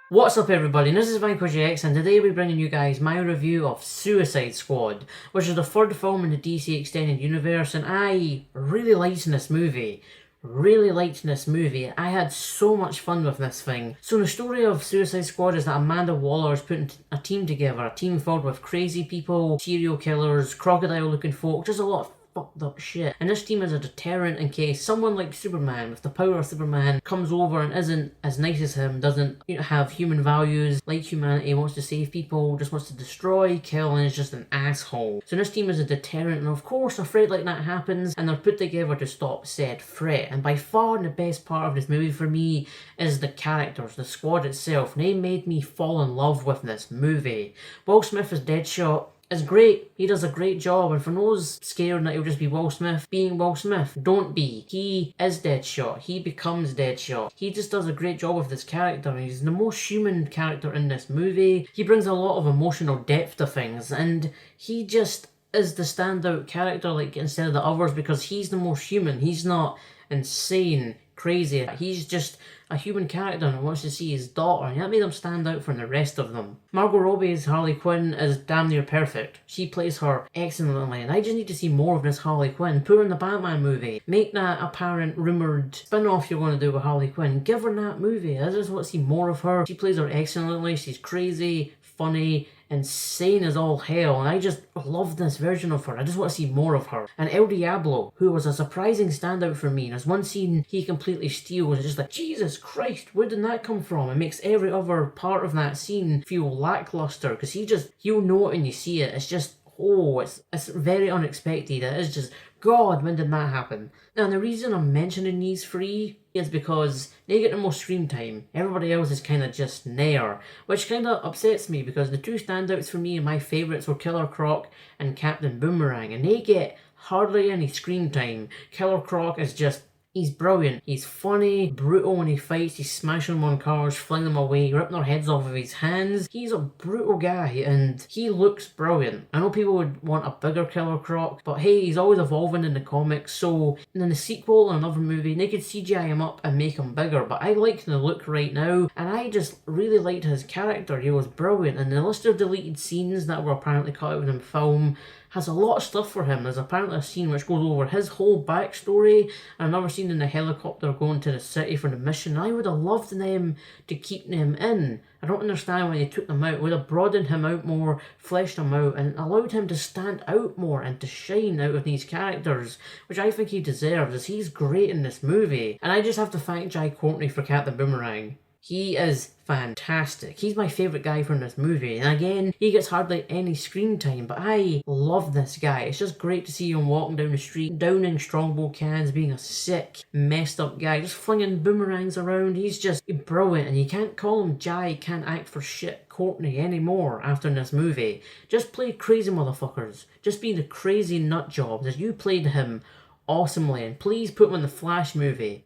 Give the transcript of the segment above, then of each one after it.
What's up everybody, this is Vanquish X and today we're bringing you guys my review of Suicide Squad, which is the third film in the DC Extended Universe, and I really liked this movie. I had so much fun with this thing. So the story of Suicide Squad is that Amanda Waller is putting a team together, a team filled with crazy people, serial killers, crocodile looking folk, just a lot of fucked up shit. And this team is a deterrent in case someone like Superman, with the power of Superman, comes over and isn't as nice as him, doesn't have human values, like humanity, wants to save people, just wants to destroy, kill, and is just an asshole. So this team is a deterrent, and of course a threat like that happens, and they're put together to stop said threat. And by far the best part of this movie for me is the characters, the squad itself. They made me fall in love with this movie. Will Smith as Deadshot is great. He does a great job, and for those scared that he'll just be Will Smith being Will Smith, don't be. He is Deadshot. He becomes Deadshot. He just does a great job with this character. He's the most human character in this movie. He brings a lot of emotional depth to things, and he just is the standout character, like, instead of the others, because he's the most human. He's not insane, crazy. He's just a human character and wants to see his daughter, and that made him stand out from the rest of them. Margot Robbie's Harley Quinn is damn near perfect. She plays her excellently, and I just need to see more of this Harley Quinn. Put her in the Batman movie. Make that apparent rumoured spin-off you're going to do with Harley Quinn. Give her that movie. I just want to see more of her. She plays her excellently. She's crazy, funny, insane as all hell, and I just love this version of her. I just want to see more of her. And El Diablo, who was a surprising standout for me, and there's one scene he completely steals, it's just like, Jesus Christ, where did that come from? It makes every other part of that scene feel lackluster, because you'll know it when you see it. It's just, oh, it's very unexpected. It is just, God, when did that happen? Now, the reason I'm mentioning these three is because they get the most screen time. Everybody else is kind of just there, which kind of upsets me, because the two standouts for me and my favourites were Killer Croc and Captain Boomerang, and they get hardly any screen time. Killer Croc is just, he's brilliant. He's funny, brutal when he fights. He's smashing them on cars, flinging them away, ripping their heads off of his hands. He's a brutal guy, and he looks brilliant. I know people would want a bigger Killer Croc, but hey, he's always evolving in the comics, so in the sequel or another movie, they could CGI him up and make him bigger, but I like the look right now, and I just really liked his character. He was brilliant, and the list of deleted scenes that were apparently cut out in film has a lot of stuff for him. There's apparently a scene which goes over his whole backstory, and another scene in the helicopter going to the city for the mission. I would have loved them to keep them in. I don't understand why they took them out. Would have broadened him out more, fleshed him out, and allowed him to stand out more and to shine out of these characters, which I think he deserves, as he's great in this movie. And I just have to thank Courtney for Captain Boomerang. He is fantastic. He's my favourite guy from this movie. And again, he gets hardly any screen time, but I love this guy. It's just great to see him walking down the street, downing strongbow cans, being a sick, messed up guy, just flinging boomerangs around. He's just brilliant, and you can't call him can't act for shit Courtney anymore after this movie. Just play crazy motherfuckers. Just be the crazy nut jobs as you played him awesomely, and please put him in the Flash movie.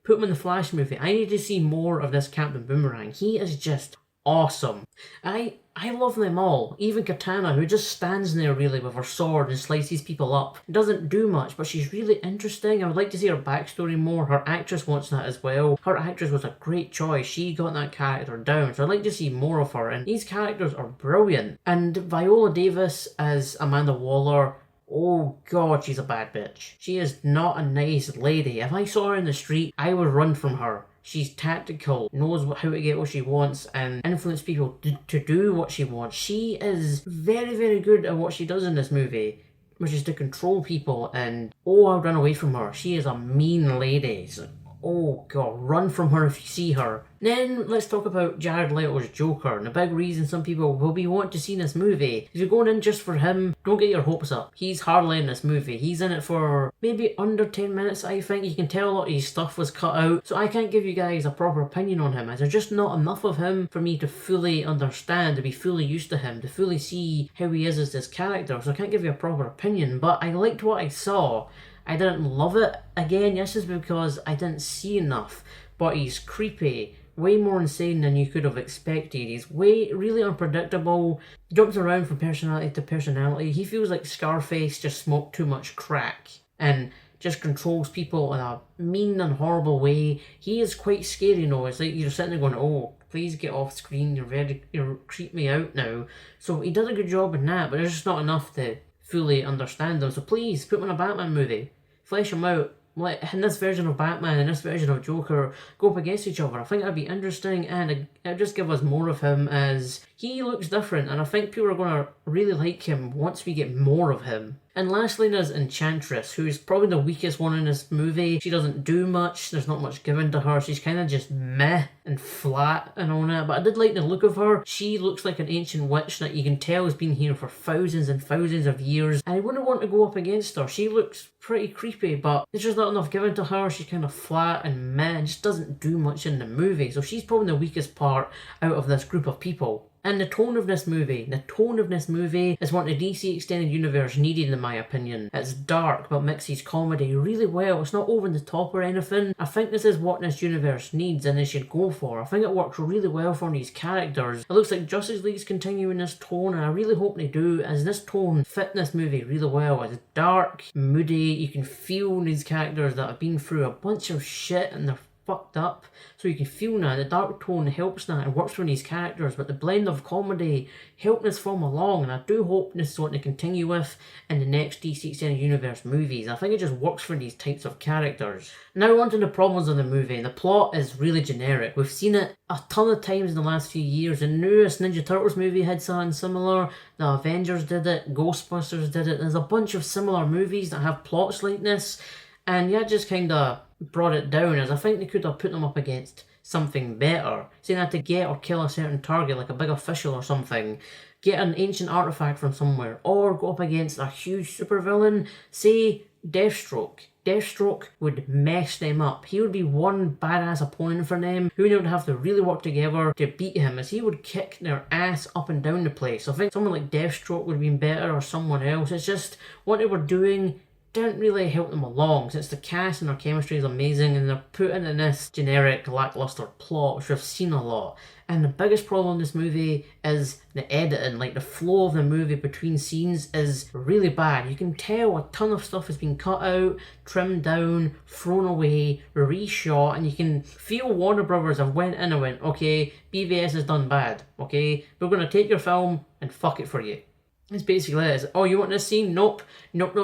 I need to see more of this Captain Boomerang. He is just awesome. I love them all. Even Katana, who just stands there really with her sword and slices people up. Doesn't do much, but she's really interesting. I would like to see her backstory more. Her actress wants that as well. Her actress was a great choice. She got that character down, so I'd like to see more of her, and these characters are brilliant. And Viola Davis as Amanda Waller, oh God, she's a bad bitch. She is not a nice lady. If I saw her in the street, I would run from her. She's tactical, knows how to get what she wants, and influence people to do what she wants. She is very, very good at what she does in this movie, which is to control people, and oh, I'll run away from her. She is a mean lady. So, oh God, run from her if you see her. Then let's talk about Jared Leto's Joker, and the big reason some people will be wanting to see this movie. If you're going in just for him, don't get your hopes up. He's hardly in this movie. He's in it for maybe under 10 minutes, I think. You can tell a lot of his stuff was cut out, so I can't give you guys a proper opinion on him, as there's just not enough of him for me to fully understand, to be fully used to him, to fully see how he is as this character, so I can't give you a proper opinion, but I liked what I saw. I didn't love it. Again, this is because I didn't see enough, but he's creepy, way more insane than you could have expected. He's really unpredictable, jumps around from personality to personality. He feels like Scarface just smoked too much crack, and just controls people in a mean and horrible way. He is quite scary, It's like you're sitting there going, oh, please get off screen, you're creep me out now. So he does a good job in that, but there's just not enough to fully understand him. So please, put him in a Batman movie. Flesh him out. Let in this version of Batman and this version of Joker go up against each other. I think that'd be interesting, and it'd just give us more of him, as he looks different, and I think people are going to really like him once we get more of him. And lastly, there's Enchantress, who is probably the weakest one in this movie. She doesn't do much, there's not much given to her, she's kind of just meh and flat and all that, but I did like the look of her. She looks like an ancient witch that you can tell has been here for thousands and thousands of years, and I wouldn't want to go up against her. She looks pretty creepy, but there's just not enough given to her. She's kind of flat and meh and just doesn't do much in the movie, so she's probably the weakest part out of this group of people. And the tone of this movie is what the DC Extended Universe needed, in my opinion. It's dark, but mixes comedy really well. It's not over the top or anything. I think this is what this universe needs, and they should go for. I think it works really well for these characters. It looks like Justice League's continuing this tone, and I really hope they do, as this tone fit this movie really well. It's dark, moody, you can feel these characters that have been through a bunch of shit and they're fucked up, so you can feel that. The dark tone helps that and works for these characters, but the blend of comedy helped this film along, and I do hope this is what they continue with in the next DC Extended Universe movies. I think it just works for these types of characters. Now on to the problems of the movie. The plot is really generic. We've seen it a ton of times in the last few years. The newest Ninja Turtles movie had something similar, the Avengers did it, Ghostbusters did it. There's a bunch of similar movies that have plots like this, and yeah, just kind of brought it down, as I think they could have put them up against something better. Saying they had to get or kill a certain target, like a big official or something, get an ancient artifact from somewhere, or go up against a huge supervillain, say Deathstroke. Deathstroke would mess them up. He would be one badass opponent for them, who would have to really work together to beat him, as he would kick their ass up and down the place. I think someone like Deathstroke would have been better, or someone else. It's just what they were doing didn't really help them along, since the cast and their chemistry is amazing, and they're put in this generic lackluster plot, which we've seen a lot. And the biggest problem in this movie is the editing. Like, the flow of the movie between scenes is really bad. You can tell a ton of stuff has been cut out, trimmed down, thrown away, reshot, and you can feel Warner Brothers have went in and went, okay, BvS has done bad, okay, we're going to take your film and fuck it for you. It's basically it. It's, oh, you want this scene? Nope. Nope.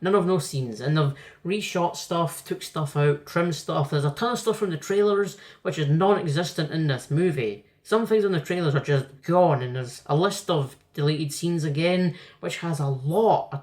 None of those scenes. And they've reshot stuff, took stuff out, trimmed stuff. There's a ton of stuff from the trailers which is non-existent in this movie. Some things in the trailers are just gone, and there's a list of deleted scenes again, which has a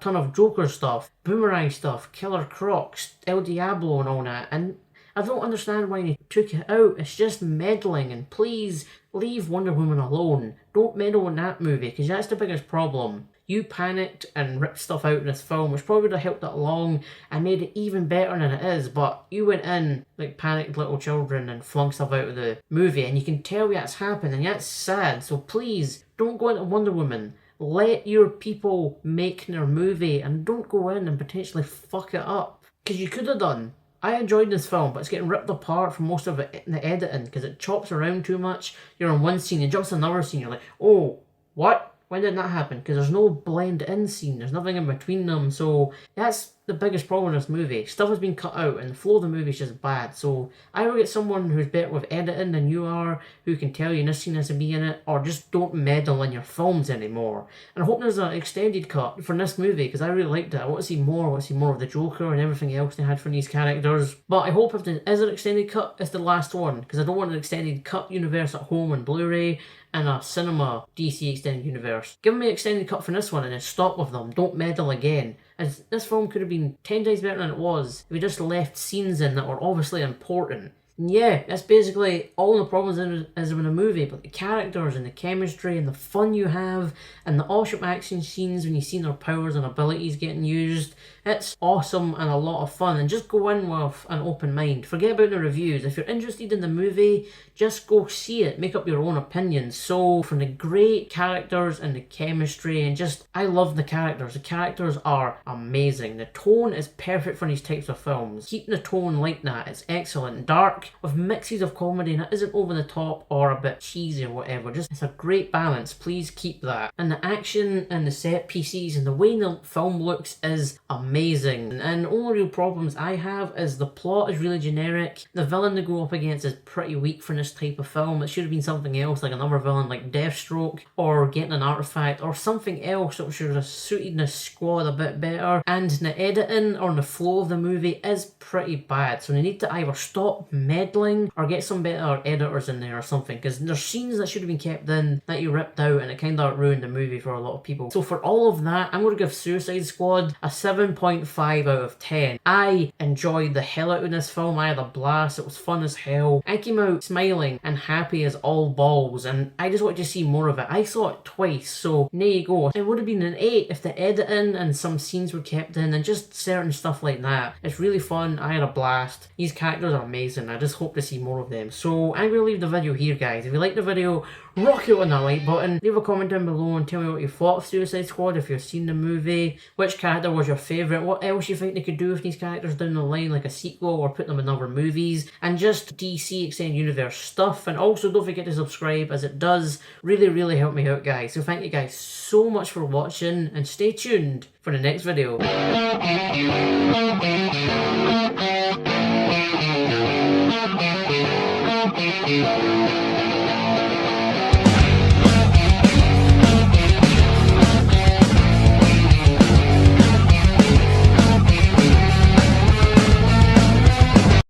ton of Joker stuff, boomerang stuff, killer crocs, El Diablo and all that. And I don't understand why they took it out. It's just meddling, and please leave Wonder Woman alone. Don't meddle in that movie, because that's the biggest problem. You panicked and ripped stuff out in this film, which probably would have helped it along and made it even better than it is, but you went in like panicked little children and flung stuff out of the movie, and you can tell that's happened, and that's sad. So please, don't go into Wonder Woman. Let your people make their movie, and don't go in and potentially fuck it up, because you could have done. I enjoyed this film, but it's getting ripped apart from most of it in the editing, because it chops around too much. You're on one scene, you jump to another scene, you're like, oh, what? When did that happen? Because there's no blend-in scene, there's nothing in between them, so that's the biggest problem in this movie. Stuff has been cut out, and the flow of the movie is just bad. So either get someone who's better with editing than you are, who can tell you this scene has to be in it, or just don't meddle in your films anymore. And I hope there's an extended cut for this movie, because I really liked it. I want to see more. I want to see more of the Joker and everything else they had for these characters. But I hope if there is an extended cut, it's the last one, because I don't want an extended cut universe at home on Blu-ray and a cinema DC Extended Universe. Give me an extended cut for this one and then stop with them. Don't meddle again. As this film could have been 10 times better than it was if we just left scenes in that were obviously important. And yeah, that's basically all the problems is in a movie, but the characters and the chemistry and the fun you have and the awesome action scenes when you see their powers and abilities getting used, it's awesome and a lot of fun. And just go in with an open mind. Forget about the reviews. If you're interested in the movie, just go see it. Make up your own opinions. So from the great characters and the chemistry, and just, I love the characters. The characters are amazing. The tone is perfect for these types of films. Keep the tone like that. It's excellent. Dark, dark with mixes of comedy, and it isn't over the top or a bit cheesy or whatever. Just, it's a great balance. Please keep that. And the action and the set pieces and the way the film looks is amazing. And the only real problems I have is the plot is really generic. The villain to go up against is pretty weak for this type of film. It should have been something else, like another villain like Deathstroke, or getting an artifact, or something else that should have suited the squad a bit better. And the editing or the flow of the movie is pretty bad, so they need to either stop meddling or get some better editors in there or something, because there's scenes that should have been kept in that you ripped out, and it kind of ruined the movie for a lot of people. So for all of that, I'm going to give Suicide Squad a 7.5 out of 10. I enjoyed the hell out of this film. I had a blast. It was fun as hell. I came out smiling and happy as all balls, and I just wanted to see more of it. I saw it twice, so there you go. It would have been an 8 if the editing and some scenes were kept in and just certain stuff like that. It's really fun. I had a blast. These characters are amazing. I just hope to see more of them. So I'm going to leave the video here, guys. If you like the video, rock it on that like button. Leave a comment down below and tell me what you thought of Suicide Squad, if you've seen the movie, which character was your favourite, what else you think they could do with these characters down the line, like a sequel or put them in other movies, and just DC Extended Universe stuff. And also don't forget to subscribe, as it does really help me out, guys. So thank you guys so much for watching, and stay tuned for the next video.